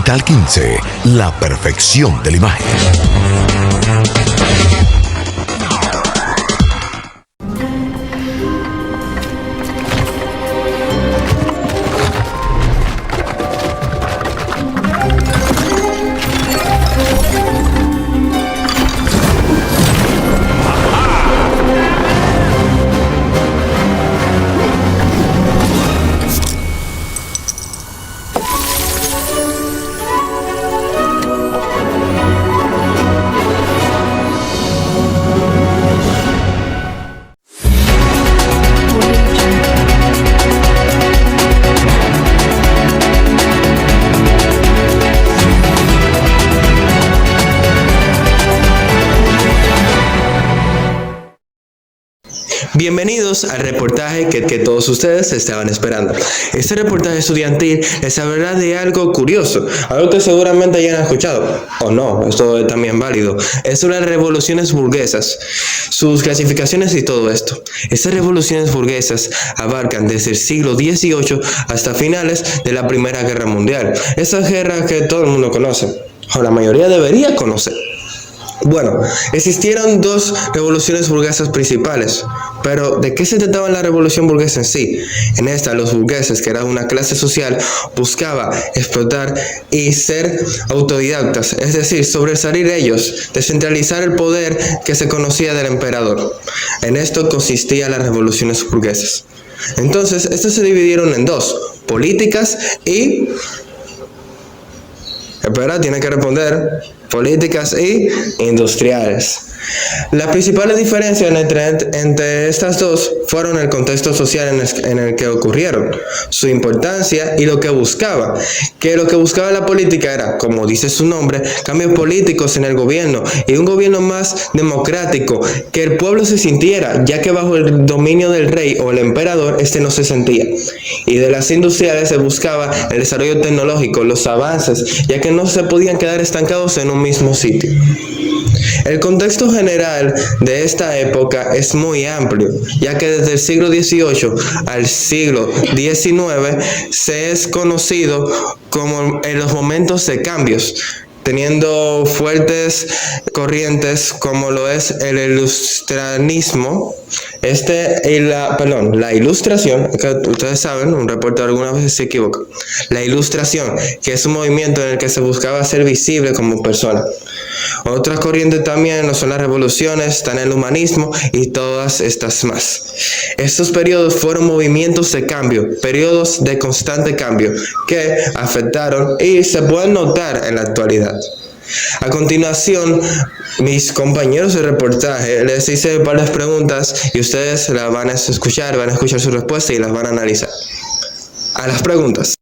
Digital 15, la perfección de la imagen. Bienvenidos al reportaje que todos ustedes estaban esperando. Este reportaje estudiantil les hablará de algo curioso, algo que seguramente ya han escuchado, o no, esto es también válido. Es sobre las revoluciones burguesas, sus clasificaciones y todo esto. Estas revoluciones burguesas abarcan desde el siglo XVIII hasta finales de la Primera Guerra Mundial. Esa guerra que todo el mundo conoce, o la mayoría debería conocer. Bueno, existieron dos revoluciones burguesas principales, pero ¿de qué se trataba la revolución burguesa en sí? En esta, los burgueses, que eran una clase social, buscaba explotar y ser autodidactas, es decir, sobresalir ellos, descentralizar el poder que se conocía del emperador. En esto consistían las revoluciones burguesas. Entonces, estas se dividieron en dos, políticas y... Espera, tiene que responder. Políticas y industriales. Las principales diferencias entre estas dos fueron el contexto social en el que ocurrieron, su importancia y lo que buscaba. Que lo que buscaba la política era, como dice su nombre, cambios políticos en el gobierno y un gobierno más democrático, que el pueblo se sintiera, ya que bajo el dominio del rey o el emperador, este no se sentía. Y de las industriales se buscaba el desarrollo tecnológico, los avances, ya que no se podían quedar estancados en un mismo sitio. El contexto general de esta época es muy amplio, ya que desde el siglo XVIII al siglo XIX se es conocido como en los momentos de cambios, teniendo fuertes corrientes como lo es el ilustranismo, la ilustración, que ustedes saben, un reportero algunas veces se equivoca, la ilustración, que es un movimiento en el que se buscaba ser visible como persona. Otras corrientes también no son las revoluciones, están el humanismo y todas estas más. Estos periodos fueron movimientos de cambio, periodos de constante cambio que afectaron y se pueden notar en la actualidad. A continuación, mis compañeros de reportaje les hice varias preguntas y ustedes las van a escuchar su respuesta y las van a analizar. A las preguntas.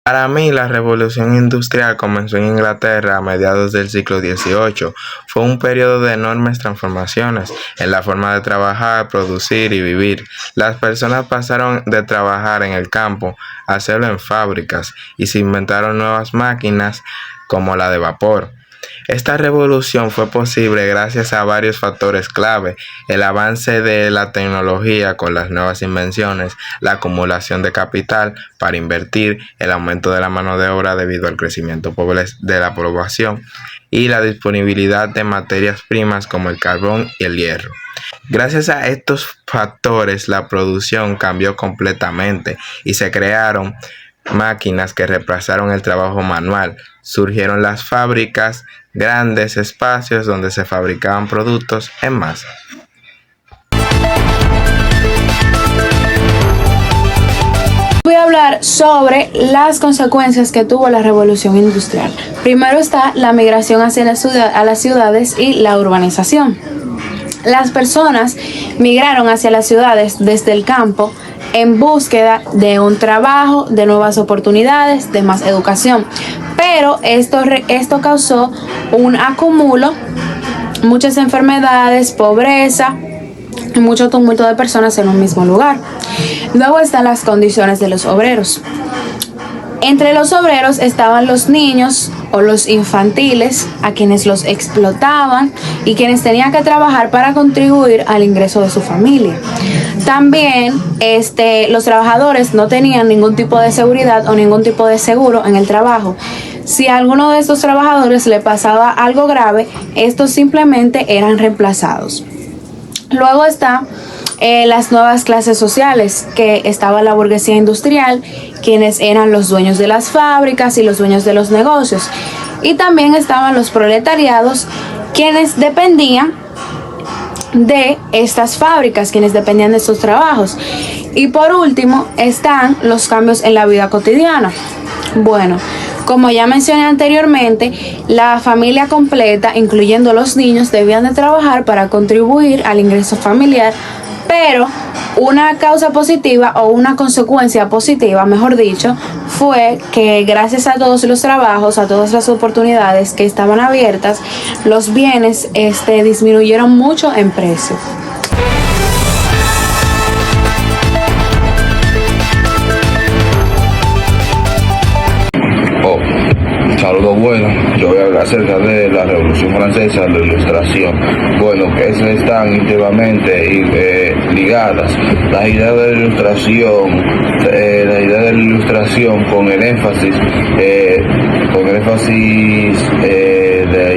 Para mí, la revolución industrial comenzó en Inglaterra a mediados del siglo XVIII. Fue un periodo de enormes transformaciones en la forma de trabajar, producir y vivir. Las personas pasaron de trabajar en el campo a hacerlo en fábricas y se inventaron nuevas máquinas como la de vapor. Esta revolución fue posible gracias a varios factores clave: el avance de la tecnología con las nuevas invenciones, la acumulación de capital para invertir, el aumento de la mano de obra debido al crecimiento de la población y la disponibilidad de materias primas como el carbón y el hierro. Gracias a estos factores, la producción cambió completamente y se crearon máquinas que reemplazaron el trabajo manual. Surgieron las fábricas, grandes espacios donde se fabricaban productos en masa. Voy a hablar sobre las consecuencias que tuvo la revolución industrial. Primero está la migración hacia las ciudades y la urbanización. Las personas migraron hacia las ciudades desde el campo en búsqueda de un trabajo, de nuevas oportunidades, de más educación. Pero esto causó un acumulo, muchas enfermedades, pobreza y mucho tumulto de personas en un mismo lugar. Luego están las condiciones de los obreros. Entre los obreros estaban los niños, o los infantiles, a quienes los explotaban y quienes tenían que trabajar para contribuir al ingreso de su familia. También los trabajadores no tenían ningún tipo de seguridad o ningún tipo de seguro en el trabajo. Si a alguno de estos trabajadores le pasaba algo grave, estos simplemente eran reemplazados. Luego está las nuevas clases sociales, que estaba la burguesía industrial, quienes eran los dueños de las fábricas y los dueños de los negocios. Y también estaban los proletariados, quienes dependían de estas fábricas, quienes dependían de estos trabajos. Y por último están los cambios en la vida cotidiana. Bueno, como ya mencioné anteriormente, la familia completa, incluyendo los niños, debían de trabajar para contribuir al ingreso familiar, pero una causa positiva o una consecuencia positiva, mejor dicho, fue que gracias a todos los trabajos, a todas las oportunidades que estaban abiertas, los bienes disminuyeron mucho en precio. Saludos, bueno, yo voy a hablar acerca de la Revolución Francesa, la Ilustración. Bueno, que están íntimamente ligadas. Las ideas de la ilustración con el énfasis de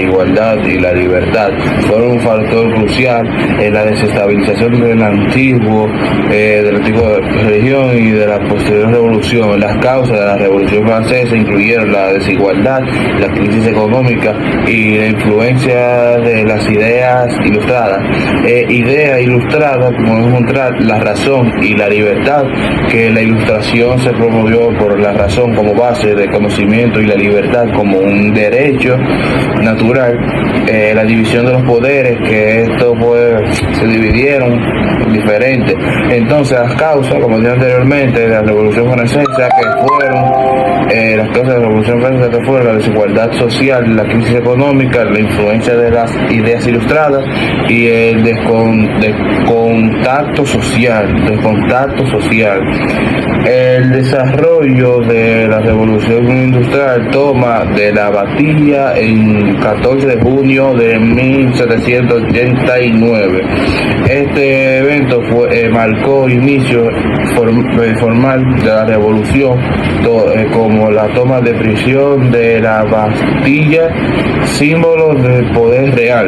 igualdad y la libertad fueron un factor crucial en la desestabilización de la antigua religión y de la posterior revolución. Las causas de la Revolución Francesa incluyeron la desigualdad, la crisis económica y la influencia de las ideas ilustradas. Idea ilustrada, podemos encontrar la razón y la libertad, que la ilustración se promovió por la razón como base de conocimiento y la libertad como un derecho natural. La división de los poderes, que esto se dividieron diferentes. Entonces las causas, como dije anteriormente, de la Revolución Francesa, las causas de la Revolución Francesa que fueron la desigualdad social, la crisis económica, la influencia de las ideas ilustradas y el descontacto social. El desarrollo de la Revolución Industrial toma de la Bastilla en 14 de junio de 1789. Este evento marcó inicio formal de la revolución, como la toma de prisión de la Bastilla, símbolo del poder real.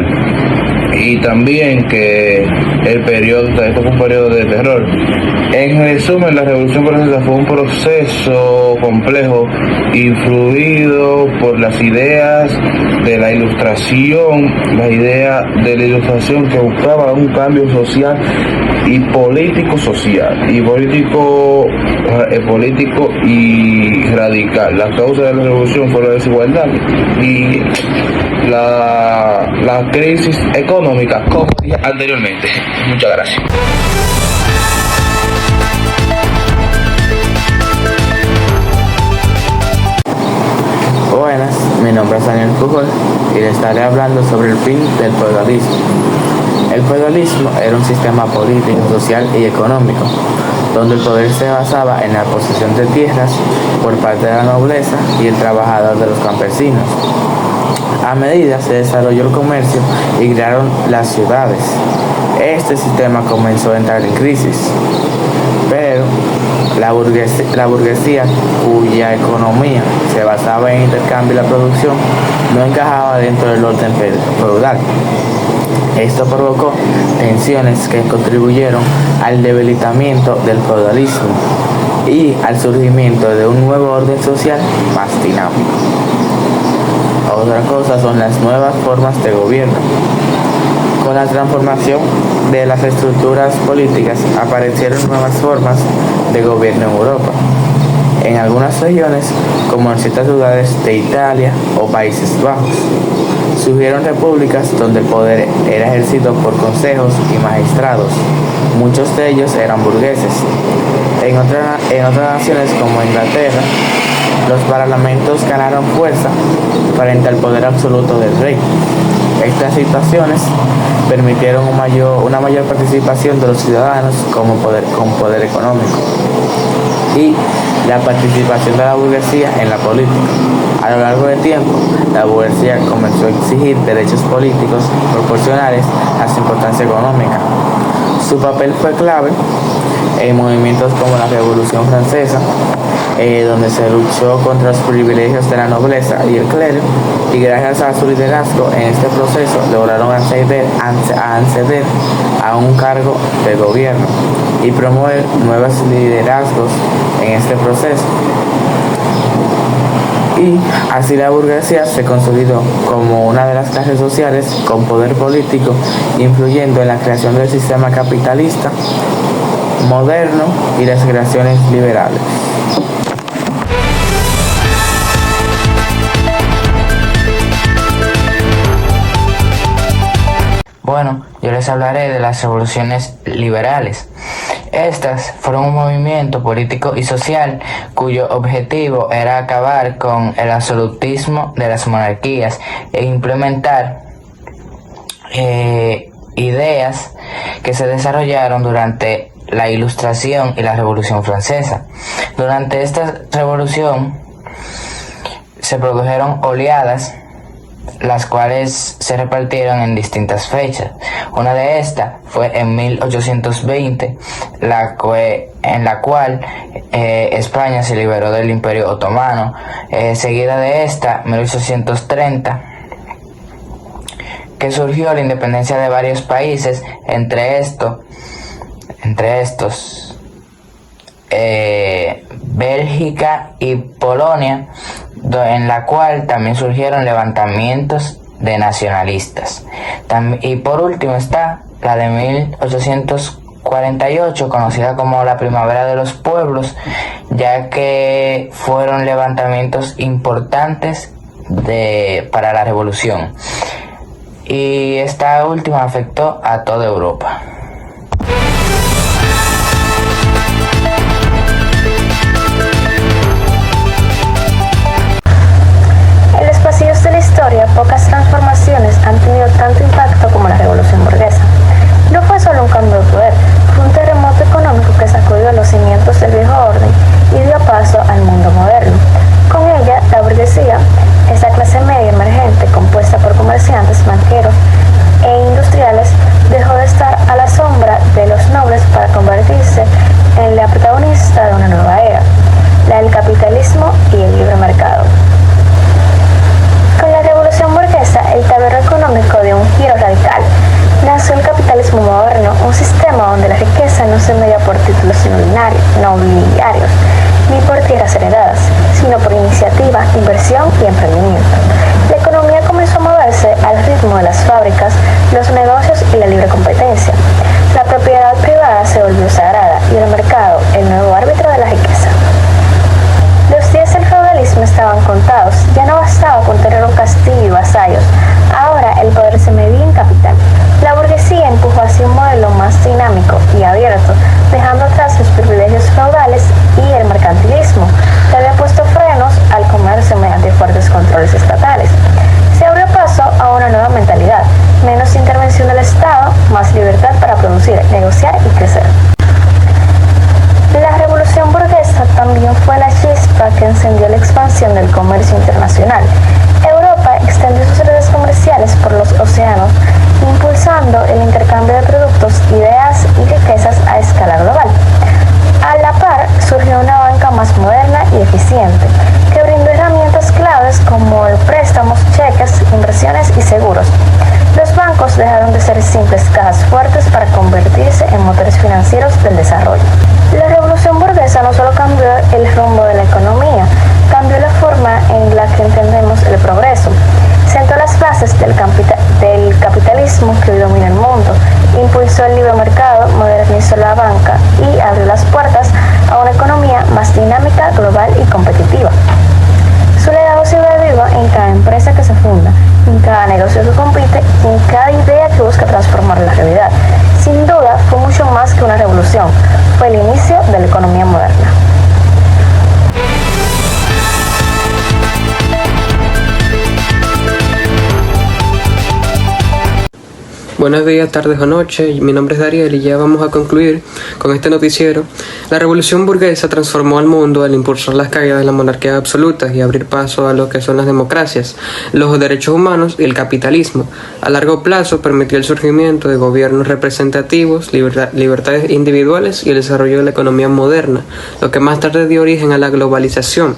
Y también que esto fue un periodo de terror. En resumen, la Revolución Francesa fue un proceso complejo, influido por las ideas de la Ilustración, que buscaba un cambio social y político y radical. La causa de la revolución fue la desigualdad y la crisis económica, como dije anteriormente. Muchas gracias. Buenas, mi nombre es Daniel Pujol y les estaré hablando sobre el fin del feudalismo. El feudalismo era un sistema político, social y económico, donde el poder se basaba en la posesión de tierras por parte de la nobleza y el trabajador de los campesinos. A medida se desarrolló el comercio y crearon las ciudades. Este sistema comenzó a entrar en crisis, pero la burguesía, cuya economía se basaba en intercambio y la producción, no encajaba dentro del orden feudal. Esto provocó tensiones que contribuyeron al debilitamiento del feudalismo y al surgimiento de un nuevo orden social más dinámico. Otra cosa son las nuevas formas de gobierno. Con la transformación de las estructuras políticas aparecieron nuevas formas de gobierno en Europa. En algunas regiones, como en ciertas ciudades de Italia o Países Bajos, surgieron repúblicas donde el poder era ejercido por consejos y magistrados. Muchos de ellos eran burgueses. En otras naciones, como Inglaterra, los parlamentos ganaron fuerza frente al poder absoluto del rey. Estas situaciones permitieron una mayor participación de los ciudadanos con poder económico. y la participación de la burguesía en la política. A lo largo del tiempo, la burguesía comenzó a exigir derechos políticos proporcionales a su importancia económica. Su papel fue clave en movimientos como la Revolución Francesa, donde se luchó contra los privilegios de la nobleza y el clero, y gracias a su liderazgo en este proceso lograron acceder a un cargo de gobierno y promover nuevos liderazgos en este proceso. Y así la burguesía se consolidó como una de las clases sociales con poder político, influyendo en la creación del sistema capitalista moderno y las creaciones liberales. Bueno, yo les hablaré de las revoluciones liberales. Estas fueron un movimiento político y social cuyo objetivo era acabar con el absolutismo de las monarquías e implementar ideas que se desarrollaron durante la Ilustración y la Revolución Francesa. Durante esta revolución se produjeron oleadas, las cuales se repartieron en distintas fechas. Una de estas fue en 1820, en la cual España se liberó del Imperio Otomano. Seguida de esta, 1830, que surgió la independencia de varios países, entre estos Bélgica y Polonia, en la cual también surgieron levantamientos de nacionalistas. Y por último está la de 1848, conocida como la Primavera de los Pueblos, ya que fueron levantamientos importantes para la revolución. Y esta última afectó a toda Europa. En los pasillos de la historia, pocas transformaciones han tenido tanto impacto como la revolución burguesa. No fue solo un cambio de poder, fue un terremoto económico que sacudió los cimientos del viejo orden y dio paso al mundo moderno. Con ella, la burguesía, esa clase media emergente compuesta por comerciantes, banqueros e industriales, dejó de estar a la sombra de los nobles para convertirse en la protagonista de una nueva era, la del capitalismo y el libre mercado. Con la revolución burguesa, el tablero económico dio un giro radical. Nació el capitalismo moderno, un sistema donde la riqueza no se media por títulos nobiliarios, ni por tierras heredadas, sino por iniciativa, inversión y emprendimiento. La economía comenzó a moverse al ritmo de las fábricas, los negocios y la libre competencia. La propiedad privada se volvió sagrada y el mercado, el nuevo árbitro de la riqueza. Los días del feudalismo estaban contados, ya no bastaba con tener un castillo y vasallos, ahora el poder se medía en capital. La burguesía empujó hacia un modelo más dinámico y abierto, dejando atrás los privilegios feudales y el mercantilismo, que había puesto frenos al comercio mediante fuertes controles estatales. Se abrió paso a una nueva mentalidad, menos intervención del Estado, más libertad para producir, negociar y crecer. La revolución burguesa también fue la chispa que encendió la expansión del comercio internacional. Europa extendió sus redes comerciales por los océanos, impulsando el intercambio de productos, ideas y riquezas a escala global. A la par, surgió una banca más moderna y eficiente, que brindó herramientas claves como préstamos, cheques, inversiones y seguros. Los bancos dejaron de ser simples cajas fuertes para convertirse en motores financieros del desarrollo. La revolución burguesa no solo cambió el rumbo de la economía, cambió la forma en la que entendemos el progreso. Sentó las bases del capitalismo que hoy domina el mundo, impulsó el libre mercado, modernizó la banca y abrió las puertas a una economía más dinámica, global y competitiva. Su legado sigue vivo en cada empresa que se funda, en cada negocio que compite y en cada idea que busca transformar la realidad. Sin duda, fue mucho más que una revolución, fue el inicio de la economía moderna. Buenos días, tardes o noches. Mi nombre es Dariel y ya vamos a concluir con este noticiero. La revolución burguesa transformó al mundo al impulsar las caídas de las monarquías absolutas y abrir paso a lo que son las democracias, los derechos humanos y el capitalismo. A largo plazo permitió el surgimiento de gobiernos representativos, libertades individuales y el desarrollo de la economía moderna, lo que más tarde dio origen a la globalización.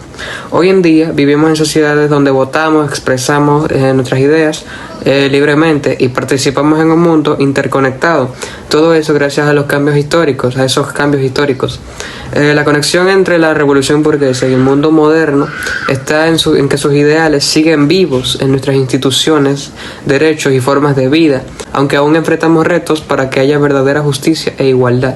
Hoy en día vivimos en sociedades donde votamos, expresamos nuestras ideas libremente y participamos en un mundo interconectado. Todo eso gracias a los cambios históricos, a esos cambios históricos. La conexión entre la revolución burguesa y el mundo moderno está en que sus ideales siguen vivos en nuestras instituciones, derechos y formas de vida, aunque aún enfrentamos retos para que haya verdadera justicia e igualdad.